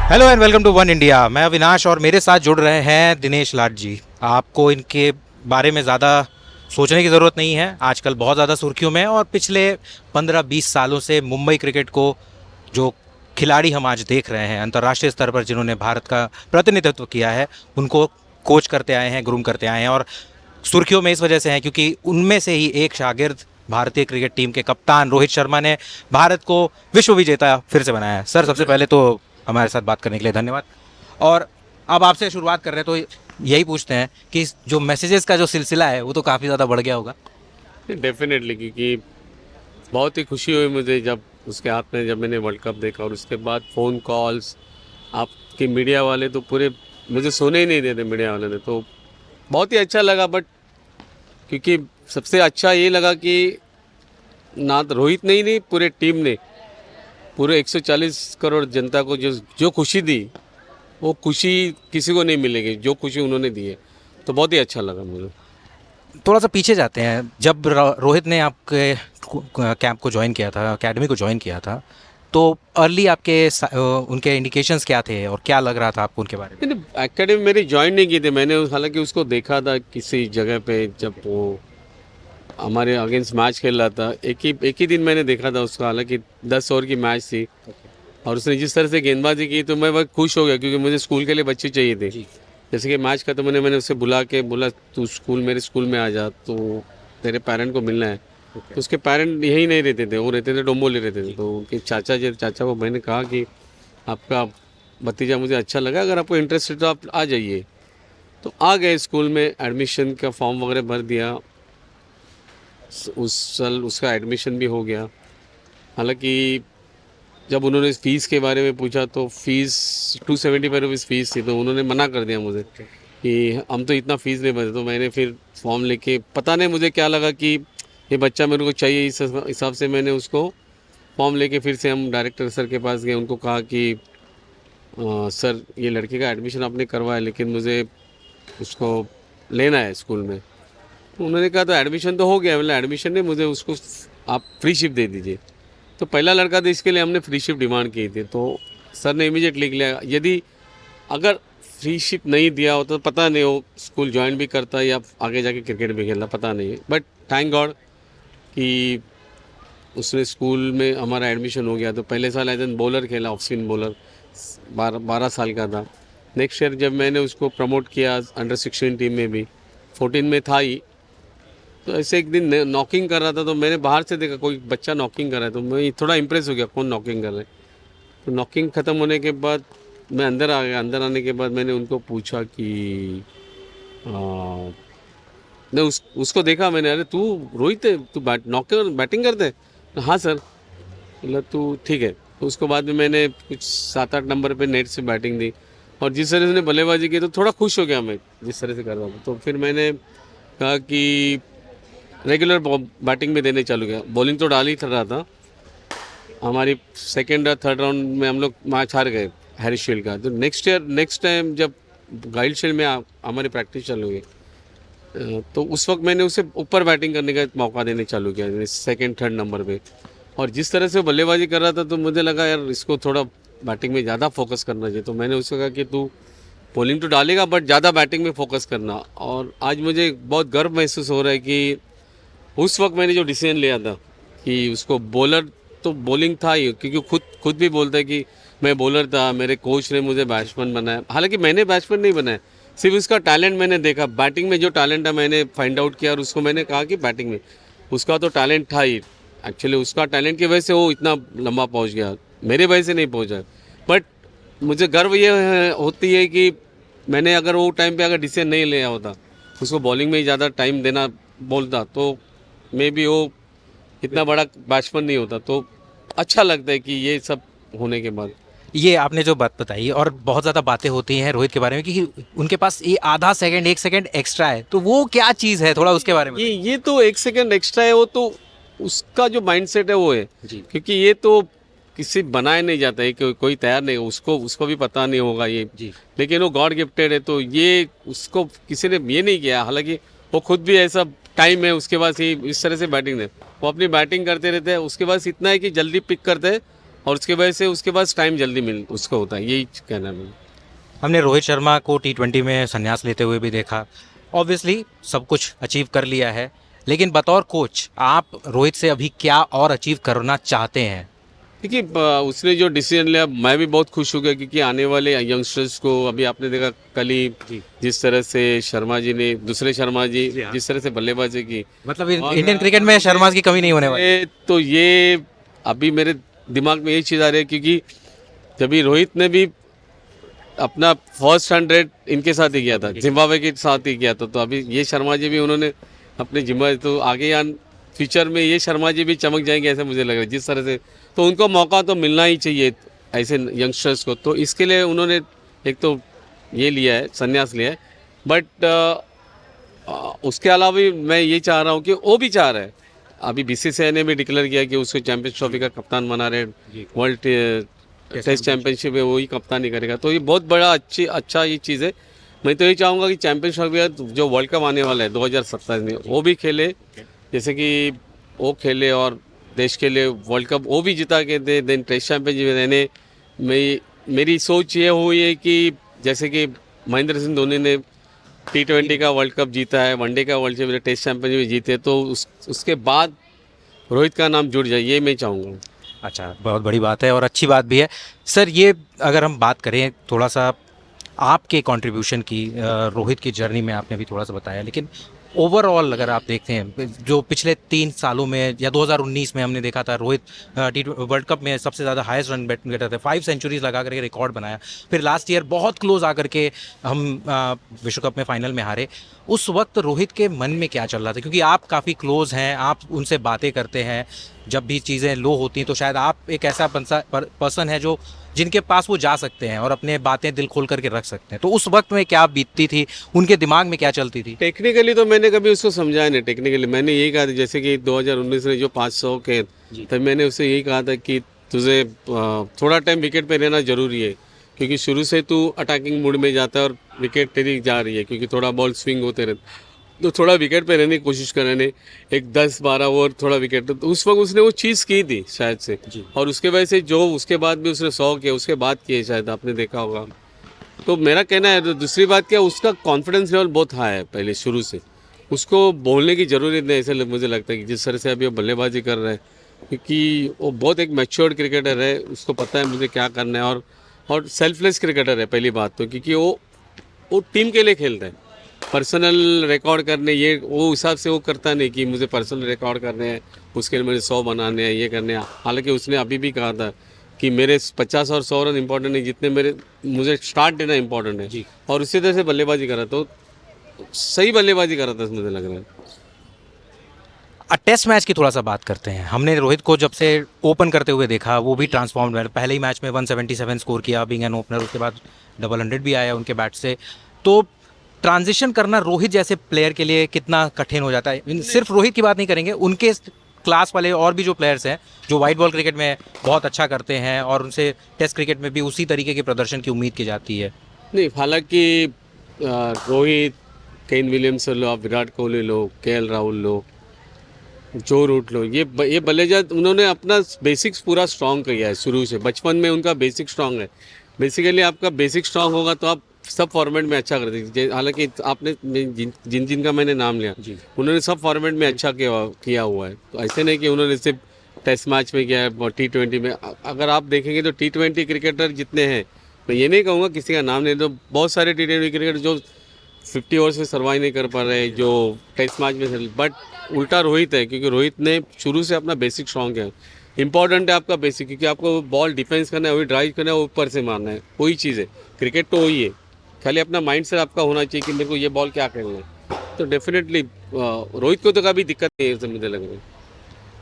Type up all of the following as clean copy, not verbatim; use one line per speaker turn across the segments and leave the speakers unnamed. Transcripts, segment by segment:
Hello and welcome to one India. मैं अविनाश और मेरे साथ जुड़ रहे हैं दिनेश लाट जी। आपको इनके बारे में ज़्यादा सोचने की ज़रूरत नहीं है, आजकल बहुत ज़्यादा सुर्खियों में हैं और पिछले 15-20 सालों से मुंबई क्रिकेट को जो खिलाड़ी हम आज देख रहे हैं अंतर्राष्ट्रीय स्तर पर जिन्होंने भारत का प्रतिनिधित्व किया है, उनको कोच करते आए हैं, ग्रूम करते आए हैं और सुर्खियों में इस वजह से हैं क्योंकि उनमें से ही एक शागिर्द भारतीय क्रिकेट टीम के कप्तान रोहित शर्मा ने भारत को विश्व विजेता फिर से बनाया है। सर, सबसे पहले तो हमारे साथ बात करने के लिए धन्यवाद। और अब आपसे शुरुआत कर रहे हैं तो यही पूछते हैं कि जो मैसेजेस का जो सिलसिला है वो तो काफ़ी ज़्यादा बढ़ गया होगा।
डेफिनेटली, क्योंकि बहुत ही खुशी हुई मुझे जब उसके हाथ में जब मैंने वर्ल्ड कप देखा, और उसके बाद फ़ोन कॉल्स आपके मीडिया वाले तो पूरे मुझे सोने ही नहीं देते मीडिया वाले ने, तो बहुत ही अच्छा लगा। बट क्योंकि सबसे अच्छा ये लगा कि ना तो रोहित ने ही नहीं, पूरे टीम ने, पूरे 140 करोड़ जनता को जो जो खुशी दी, वो खुशी किसी को नहीं मिलेगी जो खुशी उन्होंने दी है। तो बहुत ही अच्छा लगा मुझे।
थोड़ा सा पीछे जाते हैं, जब रोहित ने आपके कैंप को ज्वाइन किया था, एकेडमी को ज्वाइन किया था, तो अर्ली उनके इंडिकेशंस क्या थे और क्या लग रहा था आपको उनके बारे में?
मैंने एकेडमी मेरी ज्वाइन नहीं की थी, मैंने हालांकि उसको देखा था किसी जगह पे जब वो हमारे अगेंस्ट मैच खेल रहा था। एक ही दिन मैंने देखा था उसको, हालांकि 10 ओवर की मैच थी, और उसने जिस तरह से गेंदबाजी की तो मैं बहुत खुश हो गया, क्योंकि मुझे स्कूल के लिए बच्चे चाहिए थे। जैसे कि मैच खत्म होने, मैंने उससे बुला के बोला तू मेरे स्कूल में आ जा, तो तेरे पेरेंट को मिलना है। तो उसके पेरेंट यहीं नहीं रहते थे, वो रहते थे डोंबोली रहते थे। तो उनके चाचा को मैंने कहा कि आपका भतीजा मुझे अच्छा लगा, अगर आपको इंटरेस्ट है तो आप आ जाइए। तो आ गए स्कूल में, एडमिशन का फॉर्म वगैरह भर दिया। उस साल उसका एडमिशन भी हो गया। हालांकि जब उन्होंने फ़ीस के बारे में पूछा तो फ़ीस 275 रुपीज़ फ़ीस थी, तो उन्होंने मना कर दिया मुझे कि हम तो इतना फ़ीस नहीं भरते। तो मैंने फिर फॉर्म लेके, पता नहीं मुझे क्या लगा कि ये बच्चा मेरे को चाहिए, इस हिसाब से मैंने उसको फॉर्म लेके फिर से हम डायरेक्टर सर के पास गए। उनको कहा कि सर, ये लड़के का एडमिशन आपने करवाया, लेकिन मुझे उसको लेना है स्कूल में। तो उन्होंने कहा तो एडमिशन तो हो गया, मतलब एडमिशन नहीं, मुझे उसको आप फ्री शिप दे दीजिए। तो पहला लड़का था, इसके लिए हमने फ्री शिप डिमांड की थी, तो सर ने इमीडिएट लिख लिया। यदि अगर फ्री शिप नहीं दिया हो तो पता नहीं वो स्कूल ज्वाइन भी करता या आगे जाके क्रिकेट भी खेलता, पता नहीं है। बट थैंक गॉड कि उसने स्कूल में हमारा एडमिशन हो गया। तो पहले साल एज एन बॉलर खेला, ऑफ स्पिन बॉलर, 12 साल का था। नेक्स्ट ईयर जब मैंने उसको प्रमोट किया अंडर 16 टीम में भी, 14 में था ही, तो ऐसे एक दिन नॉकिंग कर रहा था, तो मैंने बाहर से देखा कोई बच्चा नॉकिंग कर रहा है, तो मैं थोड़ा इंप्रेस हो गया कौन नॉकिंग कर रहा है। तो नॉकिंग ख़त्म होने के बाद मैं अंदर आ गया। अंदर आने के बाद मैंने उनको पूछा कि मैं उसको देखा मैंने, अरे तू रोहित है, तू बैटिंग करते है? हाँ सर। बोला तू ठीक है। तो उसको बाद में मैंने कुछ 7-8 नंबर पे नेट से बैटिंग दी, और जिस तरह से उसने बल्लेबाजी की तो थोड़ा खुश हो गया मैं, जिस तरह से कर रहा था। तो फिर मैंने कहा कि रेगुलर बैटिंग में देने चालू किया। बॉलिंग तो डाल ही रहा था। हमारी सेकेंड और थर्ड राउंड में हम लोग मैच हार गए हैरिस शील्ड का। तो नेक्स्ट टाइम जब गाइड शील्ड में हमारी प्रैक्टिस चालू हुई, तो उस वक्त मैंने उसे ऊपर बैटिंग करने का मौका देने चालू किया, सेकेंड थर्ड नंबर पे। और जिस तरह से वो बल्लेबाजी कर रहा था, तो मुझे लगा यार इसको थोड़ा बैटिंग में ज़्यादा फोकस करना चाहिए। तो मैंने उसको कहा कि तू बॉलिंग तो डालेगा बट ज़्यादा बैटिंग में फोकस करना। और आज मुझे बहुत गर्व महसूस हो रहा है कि उस वक्त मैंने जो डिसीजन लिया था कि उसको बॉलर, तो बॉलिंग था ही, क्योंकि खुद भी बोलता है कि मैं बॉलर था, मेरे कोच ने मुझे बैट्समैन बनाया। हालांकि मैंने बैट्समैन नहीं बनाया, सिर्फ उसका टैलेंट मैंने देखा। बैटिंग में जो टैलेंट है मैंने फाइंड आउट किया, और उसको मैंने कहा कि बैटिंग में उसका तो टैलेंट था ही। एक्चुअली उसका टैलेंट की वजह से वो इतना लंबा पहुंच गया, मेरे वजह से नहीं पहुंचा। बट मुझे गर्व ये होती है कि मैंने अगर वो टाइम पे अगर डिसीजन नहीं लिया होता, उसको बॉलिंग में ही ज़्यादा टाइम देना बोलता, तो मे बी वो इतना बड़ा बैट्समैन नहीं होता। तो अच्छा लगता है कि ये सब होने के बाद।
ये आपने जो बात बताई और बहुत ज़्यादा बातें होती हैं रोहित के बारे में कि उनके पास ये आधा सेकंड 1 सेकंड एक्स्ट्रा है, तो वो क्या चीज़ है, थोड़ा उसके बारे में
ये तो 1 सेकंड एक्स्ट्रा है, वो तो उसका जो माइंडसेट है वो है।
जी।
क्योंकि ये तो किसी बनाया नहीं जाता है, कोई तैयार नहीं, उसको उसको भी पता नहीं होगा ये।
जी।
लेकिन वो गॉड गिफ्टेड है, तो ये उसको किसी ने ये नहीं किया। हालांकि वो खुद भी ऐसा टाइम है उसके पास ही इस तरह से बैटिंग है, वो अपनी बैटिंग करते रहते हैं। उसके पास इतना है कि जल्दी पिक करते हैं और उसके वजह से उसके पास टाइम जल्दी मिल उसको होता है, यही कहना है मेरा।
हमने रोहित शर्मा को T20 में संन्यास लेते हुए भी देखा। ऑब्वियसली सब कुछ अचीव कर लिया है, लेकिन बतौर कोच आप रोहित से अभी क्या और अचीव करना चाहते हैं?
देखिए उसने जो डिसीजन लिया मैं भी बहुत खुश हो गया, क्योंकि आने वाले यंगस्टर्स को अभी आपने देखा कल ही जिस तरह से शर्मा जी ने, दूसरे शर्मा जी
जी हाँ।
जिस तरह से बल्लेबाजी की,
मतलब
और
इंडियन क्रिकेट में शर्मा की कमी नहीं होने वाली।
तो ये अभी मेरे दिमाग में यही चीज़ आ रही है, क्योंकि जब भी रोहित ने भी अपना फर्स्ट 100 इनके साथ ही किया था, जिम्बाब्वे के साथ ही किया था, तो अभी ये शर्मा जी भी उन्होंने अपने जिम्बाब्वे, तो आगे यान फ्यूचर में ये शर्मा जी भी चमक जाएंगे ऐसा मुझे लग रहा है जिस तरह से। तो उनको मौका तो मिलना ही चाहिए ऐसे यंगस्टर्स को, तो इसके लिए उन्होंने एक तो ये लिया है, संन्यास लिया है। बट उसके अलावा भी मैं ये चाह रहा हूँ कि वो भी चाह रहा है, अभी BCCI ने भी डिक्लेयर किया कि उसको चैंपियंस ट्रॉफी का कप्तान बना रहे, वर्ल्ड टेस्ट चैंपियनशिप है वही कप्तानी करेगा, तो ये बहुत बड़ा अच्छा ये चीज़ है। मैं तो ये चाहूँगा कि चैंपियंस ट्रॉफी जो वर्ल्ड कप आने वाला है 2027 में वो भी खेले, जैसे कि वो खेले और देश के लिए वर्ल्ड कप वो भी जिता के दे, देन टेस्ट चैंपियनशिप रहने। मेरी सोच ये हुई है कि जैसे कि महेंद्र सिंह धोनी ने T20 का वर्ल्ड कप जीता है, वनडे का वर्ल्ड कप, टेस्ट चैंपियनशिप जीते, तो उसके बाद रोहित का नाम जुड़ जाए, ये मैं चाहूँगा।
अच्छा, बहुत बड़ी बात है और अच्छी बात भी है। सर ये अगर हम बात करें थोड़ा सा आपके कंट्रीब्यूशन की, रोहित की जर्नी में आपने भी थोड़ा सा बताया, लेकिन ओवरऑल अगर आप देखते हैं जो पिछले 3 सालों में या 2019 में हमने देखा था रोहित वर्ल्ड कप में सबसे ज़्यादा हाईएस्ट रन गेटर थे, 5 सेंचुरीज लगा करके रिकॉर्ड बनाया। फिर लास्ट ईयर बहुत क्लोज आकर के हम विश्व कप में फाइनल में हारे। उस वक्त रोहित के मन में क्या चल रहा था? क्योंकि आप काफ़ी क्लोज हैं, आप उनसे बातें करते हैं, जब भी चीज़ें लो होती हैं तो शायद आप एक ऐसा पर्सन है जो जिनके पास वो जा सकते हैं और अपने बातें दिल खोल करके रख सकते हैं। तो उस वक्त में क्या बीतती थी, उनके दिमाग में क्या चलती थी?
टेक्निकली तो मैंने कभी उसको समझाया नहीं। टेक्निकली मैंने यही कहा था, जैसे कि 2019 में जो 500 के, तब मैंने उससे यही कहा था कि तुझे थोड़ा टाइम विकेट पे रहना ज़रूरी है, क्योंकि शुरू से तू अटैकिंग मूड में जाता है और विकेट तेरी जा रही है, क्योंकि थोड़ा बॉल स्विंग होते रहते, तो थोड़ा विकेट पे रहने की कोशिश करने, एक 10-12 ओवर थोड़ा विकेट, तो उस वक्त उसने वो चीज़ की थी शायद से, और उसके वजह से जो उसके बाद भी उसने 100 किए, उसके बाद किए शायद आपने देखा होगा। तो मेरा कहना है, तो दूसरी बात क्या, उसका कॉन्फिडेंस लेवल बहुत हाई है पहले शुरू से, उसको बोलने की ज़रूरत नहीं, ऐसे मुझे लगता है कि जिस तरह से अभी वो बल्लेबाजी कर रहे हैं, क्योंकि वो बहुत एक मैच्योर्ड क्रिकेटर है, उसको पता है मुझे क्या करना है, और सेल्फलेस क्रिकेटर है पहली बात तो, क्योंकि वो टीम के लिए खेलता है। पर्सनल रिकॉर्ड करने ये वो हिसाब से वो करता नहीं कि मुझे पर्सनल रिकॉर्ड करने हैं, उसके लिए मुझे 100 बनाने हैं, ये करने हैं। हालांकि उसने अभी भी कहा था कि मेरे 50 और 100 रन इंपॉर्टेंट नहीं, जितने मुझे स्टार्ट देना इंपॉर्टेंट है, और उसी तरह से बल्लेबाजी करा, तो सही बल्लेबाजी करा था मुझे लग रहा है।
टेस्ट मैच की थोड़ा सा बात करते हैं। हमने रोहित को जब से ओपन करते हुए देखा, वो भी ट्रांसफॉर्म्ड है। पहले ही मैच में 177 स्कोर किया बीइंग एन ओपनर, उसके बाद डबल 100 भी आया उनके बैट से। तो ट्रांजिशन करना रोहित जैसे प्लेयर के लिए कितना कठिन हो जाता है? सिर्फ रोहित की बात नहीं करेंगे, उनके क्लास वाले और भी जो प्लेयर्स हैं जो वाइट बॉल क्रिकेट में बहुत अच्छा करते हैं और उनसे टेस्ट क्रिकेट में भी उसी तरीके के प्रदर्शन की उम्मीद की जाती है।
नहीं, हालांकि रोहित, केन विलियमसन लो, आप विराट कोहली लो, KL राहुल लो, जो रूट लो, ये बल्लेबाज उन्होंने अपना बेसिक्स पूरा स्ट्रांग किया है शुरू से, बचपन में उनका बेसिक स्ट्रांग है। बेसिकली आपका बेसिक स्ट्रांग होगा तो आप सब फॉर्मेट में अच्छा कर देंगे। हालांकि आपने जिन का मैंने नाम लिया, उन्होंने सब फॉर्मेट में अच्छा किया हुआ है, तो ऐसे नहीं कि उन्होंने सिर्फ टेस्ट मैच में किया है, T20 में। अगर आप देखेंगे तो T20 क्रिकेटर जितने हैं, मैं ये नहीं कहूँगा किसी का नाम नहीं, तो बहुत सारे T20 क्रिकेटर जो 50 ओवर्स में सर्वाइव नहीं कर पा रहे, जो टेस्ट मैच में, बट उल्टा रोहित है, क्योंकि रोहित ने शुरू से अपना बेसिक स्ट्रांग किया। इंपॉर्टेंट है आपका बेसिक, क्योंकि आपको बॉल डिफेंस करना है, वही ड्राइव करना है, ऊपर से मारना है, वही चीज़ है। क्रिकेट तो वही है, खाली अपना माइंड सेट आपका होना चाहिए कि मेरे को ये बॉल क्या करना है। तो डेफिनेटली रोहित को तो कभी दिक्कत नहीं है, मुझे लग रहा है।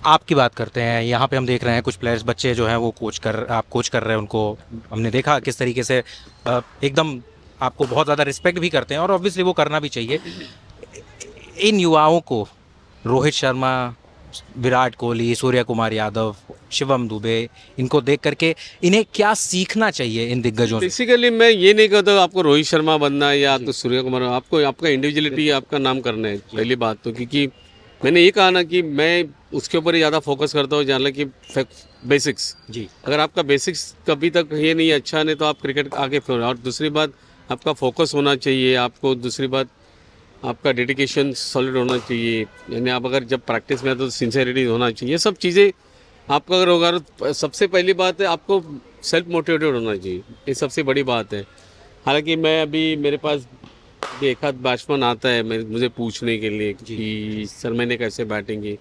आपकी बात करते हैं, यहाँ पे हम देख रहे हैं कुछ प्लेयर्स, बच्चे जो हैं वो आप कोच कर रहे हैं उनको। हमने देखा किस तरीके से एकदम आपको बहुत ज़्यादा रिस्पेक्ट भी करते हैं और ऑब्वियसली वो करना भी चाहिए। इन युवाओं को, रोहित शर्मा, विराट कोहली, सूर्य कुमार यादव, शिवम दुबे, इनको देख करके इन्हें क्या सीखना चाहिए इन दिग्गजों से?
बेसिकली मैं ये नहीं कहता आपको रोहित शर्मा बनना है या तो सूर्य कुमार, आपको आपका इंडिविजुअलिटी आपका नाम करना है पहली बात तो, क्योंकि मैंने ये कहा ना कि मैं उसके ऊपर ही ज़्यादा फोकस करता हूँ, जान कि बेसिक्स।
जी।
अगर आपका बेसिक्स कभी तक ये नहीं अच्छा नहीं तो आप क्रिकेट आगे फिर। और दूसरी बात, आपका फोकस होना चाहिए आपको। दूसरी बात, आपका डेडिकेशन सॉलिड होना चाहिए। यानी आप अगर जब प्रैक्टिस में आते हो तो सिंसेरिटी होना चाहिए। ये सब चीज़ें आपका अगर होगा तो सबसे पहली बात है आपको सेल्फ मोटिवेटेड होना चाहिए। ये सबसे बड़ी बात है। हालांकि मैं अभी मेरे पास ये एक आध बैट्समैन आता है मुझे पूछने के लिए कि सर मैंने कैसे बैटिंग की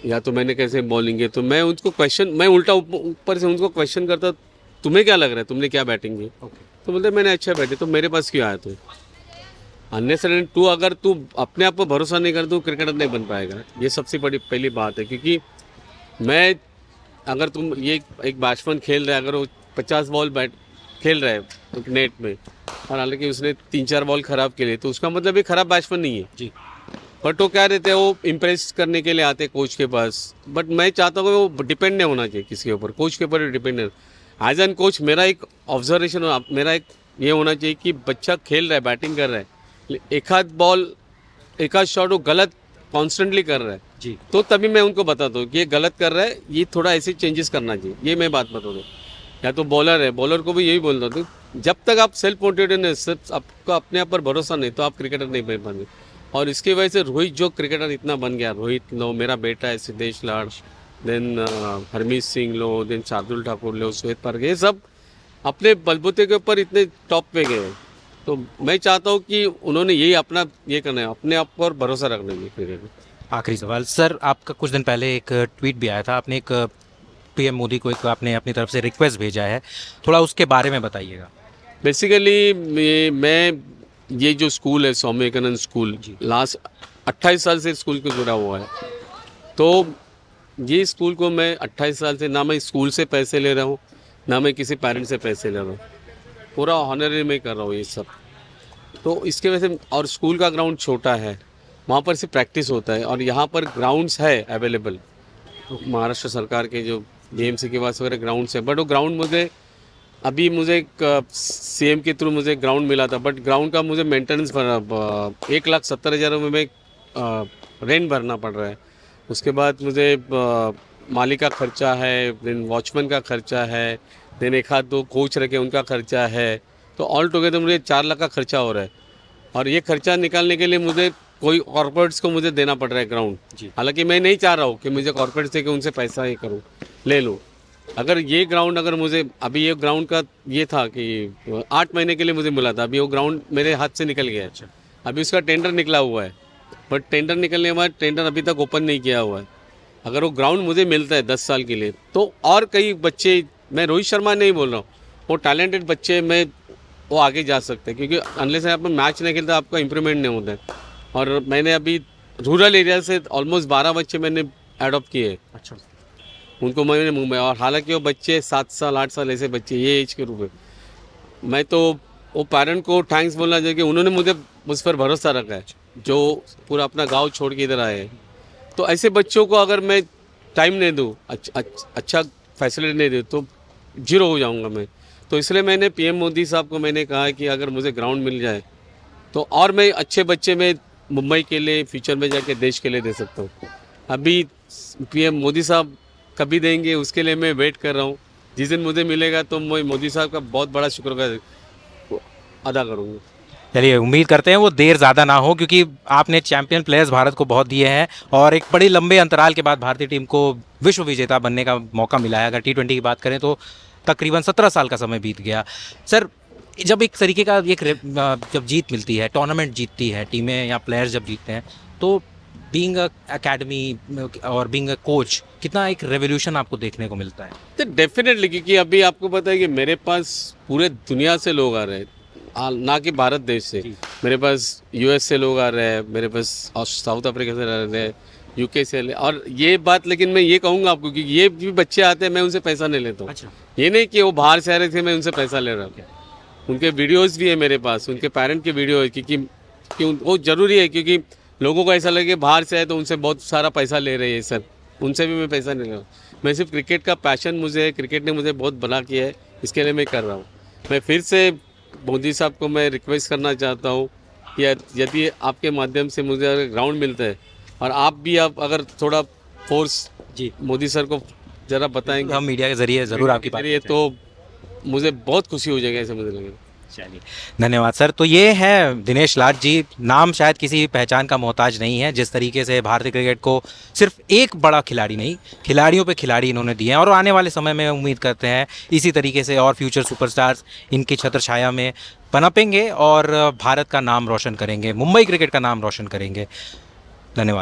या तो मैंने कैसे बॉलिंग की, तो मैं उनको क्वेश्चन, मैं उल्टा ऊपर से उनको क्वेश्चन करता, तुम्हें क्या लग रहा है तुमने क्या बैटिंग की? तो बोलते मैंने अच्छा बैटिंग, तो मेरे पास क्यों आया तू? अननेसेसरी तू अगर तू अपने आप पर भरोसा नहीं कर तो क्रिकेटर नहीं बन पाएगा। ये सबसे बड़ी पहली बात है। क्योंकि मैं, अगर तुम ये एक बैट्समैन खेल रहा है, अगर वो 50 बॉल बैट खेल रहा है एक नेट में और हालांकि उसने 3-4 बॉल खराब खेले, तो उसका मतलब ये खराब बैट्समैन नहीं है
जी।
बट वो क्या रहते हैं, वो इम्प्रेस करने के लिए आते हैं कोच के पास। बट मैं चाहता हूँ कि वो डिपेंड नहीं होना चाहिए किसी के ऊपर, कोच के ऊपर डिपेंड नहीं। एज एन कोच मेरा एक ऑब्जर्वेशन, मेरा एक ये होना चाहिए कि बच्चा खेल रहा है, बैटिंग कर रहा है, एक आध बॉल एक आध शॉट वो गलत कॉन्स्टेंटली कर रहा है
जी।
तो तभी मैं उनको बताता हूँ कि ये गलत कर रहा है, ये थोड़ा ऐसे चेंजेस करना चाहिए। ये मैं बात बता दूँ। या तो बॉलर है, बॉलर को भी यही बोलता हूँ, जब तक आप सेल्फ मोटिवेटेड नहीं, सिर्फ आपको अपने आप पर भरोसा नहीं, तो आप क्रिकेटर नहीं बन पाएंगे। और इसकी वजह से रोहित जो क्रिकेटर इतना बन गया, रोहित लो, मेरा बेटा है सिद्धेश लाड, देन हरमीत सिंह लो, देन शार्दुल ठाकुर लो, श्वेत पारगे, ये सब अपने बलबूते के ऊपर इतने टॉप पे गए। तो मैं चाहता हूँ कि उन्होंने यही अपना ये करना है, अपने आप पर भरोसा रखना है क्रिकेट में।
आखिरी सवाल सर, आपका कुछ दिन पहले एक ट्वीट भी आया था, आपने एक पीएम मोदी को एक आपने अपनी तरफ से रिक्वेस्ट भेजा है, थोड़ा उसके बारे में बताइएगा।
बेसिकली मैं ये जो स्कूल है स्वामी विवेकानंद स्कूल, लास्ट 28 साल से स्कूल को जुड़ा हुआ है। तो ये स्कूल को मैं 28 साल से, ना मैं स्कूल से पैसे ले रहा हूँ ना मैं किसी पेरेंट से पैसे ले रहा हूँ, पूरा ऑनररी में कर रहा हूँ ये सब। तो इसके वजह से, और स्कूल का ग्राउंड छोटा है, वहाँ पर सिर्फ प्रैक्टिस होता है और यहाँ पर ग्राउंड्स है अवेलेबल। महाराष्ट्र सरकार के जो जेएमसी के पास वगैरह ग्राउंड्स है, बट वो ग्राउंड मुझे अभी मुझे एक सीएम के थ्रू मुझे ग्राउंड मिला था, बट ग्राउंड का मुझे मेंटेनेंस भरना 1,70,000 में रेंट भरना पड़ रहा है। उसके बाद मुझे माली का खर्चा है, देन वॉचमैन का खर्चा है, देन एक आध दो कोच रखे उनका खर्चा है। तो ऑल टुगेदर मुझे 4 लाख का खर्चा हो रहा है। और ये खर्चा निकालने के लिए मुझे कोई कॉर्पोरेट्स को मुझे देना पड़ रहा है ग्राउंड। हालांकि मैं नहीं चाह रहा हूँ कि मुझे कॉर्पोरेट से कि उनसे पैसा ये करूँ ले लूँ। अगर ये ग्राउंड, अगर मुझे अभी ये ग्राउंड का ये था कि 8 महीने के लिए मुझे मिला था, अभी वो ग्राउंड मेरे हाथ से निकल गया है। अभी उसका टेंडर निकला हुआ है, बट टेंडर निकलने के बाद टेंडर अभी तक ओपन नहीं किया हुआ है। अगर वो ग्राउंड मुझे मिलता है 10 साल के लिए, तो और कई बच्चे, मैं रोहित शर्मा नहीं बोल रहा हूँ, वो टैलेंटेड बच्चे में वो आगे जा सकते हैं। क्योंकि अनलेस आप मैच नहीं खेलते आपका इंप्रूवमेंट नहीं होता है। और मैंने अभी रूरल एरिया से ऑलमोस्ट 12 बच्चे मैंने एडॉप्ट किए। अच्छा। उनको मैंने मुंबई, और हालांकि वो बच्चे 7 साल 8 साल ऐसे बच्चे ये एज के रूप में, मैं तो वो पेरेंट को थैंक्स बोलना चाहिए कि उन्होंने मुझ पर भरोसा रखा है, जो पूरा अपना गांव छोड़ के इधर आए हैं। तो ऐसे बच्चों को अगर मैं टाइम नहीं दूँ, अच्छा फैसिलिटी नहीं दूँ, तो जीरो हो जाऊंगा मैं। तो इसलिए मैंने पीएम मोदी साहब को मैंने कहा कि अगर मुझे ग्राउंड मिल जाए तो और मैं अच्छे बच्चे में मुंबई के लिए फ्यूचर में जाके देश के लिए दे सकता हूँ। अभी पीएम मोदी साहब कभी देंगे उसके लिए मैं वेट कर रहा हूँ। जिस दिन मुझे मिलेगा तो मैं मोदी साहब का बहुत बड़ा शुक्र अदा करूँगा।
चलिए, उम्मीद करते हैं वो देर ज़्यादा ना हो, क्योंकि आपने चैंपियन प्लेयर्स भारत को बहुत दिए हैं और एक बड़ी लंबे अंतराल के बाद भारतीय टीम को विश्व विजेता बनने का मौका मिला है। अगर T20 की बात करें तो तकरीबन 17 साल का समय बीत गया। सर, जब एक तरीके का जब जीत मिलती है, टूर्नामेंट जीतती है टीमें या प्लेयर्स जब जीतते हैं, तो बीइंग अ एकेडमी और बीइंग अ कोच, कितना एक रेवोल्यूशन आपको देखने को मिलता है?
तो डेफिनेटली, क्योंकि अभी आपको पता है कि मेरे पास पूरे दुनिया से लोग आ रहे हैं, ना कि भारत देश से। मेरे पास यूएस से लोग आ रहे हैं, मेरे पास साउथ अफ्रीका से आ रहे हैं, यूके से। और ये बात, लेकिन मैं ये कहूँगा आपको कि ये भी बच्चे आते हैं, मैं उनसे पैसा नहीं लेता हूँ। अच्छा। ये नहीं कि वो बाहर से आ रहे थे मैं उनसे पैसा ले रहा हूँ। उनके वीडियोज़ भी है मेरे पास, उनके पेरेंट के वीडियो है, क्योंकि वो ज़रूरी है। क्योंकि लोगों को ऐसा लगे बाहर से आए तो उनसे बहुत सारा पैसा ले रहे हैं सर, उनसे भी मैं पैसा नहीं ले रहा हूँ। मैं सिर्फ क्रिकेट का पैशन मुझे है, क्रिकेट ने मुझे बहुत बड़ा किया है, इसके लिए मैं कर रहा हूँ। मैं फिर से मोदी साहब को मैं रिक्वेस्ट करना चाहता हूँ कि यदि आपके माध्यम से मुझे अगर ग्राउंड मिलता है, और आप भी आप अगर थोड़ा फोर्स
जी
मोदी सर को ज़रा बताएंगे
हम मीडिया के जरिए ज़रूर आपकी बात
ये तो मुझे बहुत खुशी हो जाएगी, ऐसे मुझे लगेगा।
चलिए धन्यवाद सर। तो ये है दिनेश लाड जी, नाम शायद किसी पहचान का मोहताज नहीं है। जिस तरीके से भारतीय क्रिकेट को सिर्फ एक बड़ा खिलाड़ी नहीं, खिलाड़ियों पे खिलाड़ी इन्होंने दिए हैं और आने वाले समय में उम्मीद करते हैं इसी तरीके से और फ्यूचर सुपरस्टार्स इनकी छत्र छाया में पनपेंगे और भारत का नाम रोशन करेंगे, मुंबई क्रिकेट का नाम रोशन करेंगे। धन्यवाद।